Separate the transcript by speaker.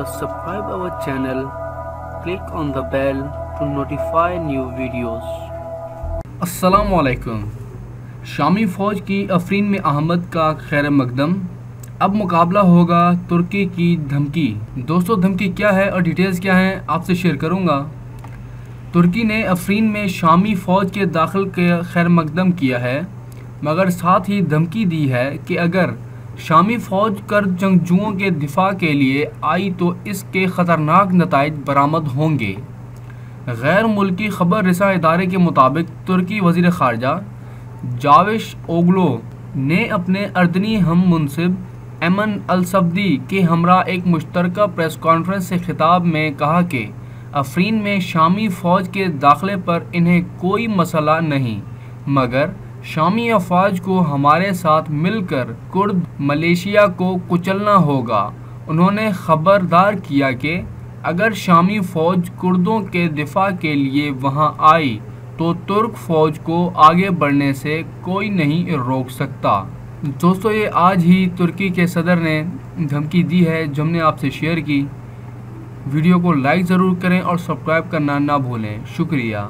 Speaker 1: subscribe our channel, click on the bell to notify new videos.
Speaker 2: السلام علیکم. شامی فوج کی افرین میں احمد کا خیر مقدم. اب مقابلہ ہوگا ترکی کی دھمکی. دوستو دھمکی کیا ہے اور ڈیٹیلز کیا ہیں آپ سے شیئر کروں گا. ترکی نے افرین میں شامی فوج کے داخل کے خیر مقدم کیا ہے، مگر ساتھ ہی دھمکی دی ہے کہ اگر شامی فوج کرد جنگجوؤں کے دفاع کے لیے آئی تو اس کے خطرناک نتائج برآمد ہوں گے. غیر ملکی خبر رساں ادارے کے مطابق ترکی وزیر خارجہ جاوش اوگلو نے اپنے اردنی ہم منصب ایمن السبدی کے ہمراہ ایک مشترکہ پریس کانفرنس سے خطاب میں کہا کہ افرین میں شامی فوج کے داخلے پر انہیں کوئی مسئلہ نہیں، مگر شامی افواج کو ہمارے ساتھ مل کر کرد ملیشیا کو کچلنا ہوگا. انہوں نے خبردار کیا کہ اگر شامی فوج کردوں کے دفاع کے لیے وہاں آئی تو ترک فوج کو آگے بڑھنے سے کوئی نہیں روک سکتا. دوستو یہ آج ہی ترکی کے صدر نے دھمکی دی ہے جو ہم نے آپ سے شیئر کی. ویڈیو کو لائک ضرور کریں اور سبسکرائب کرنا نہ بھولیں. شکریہ.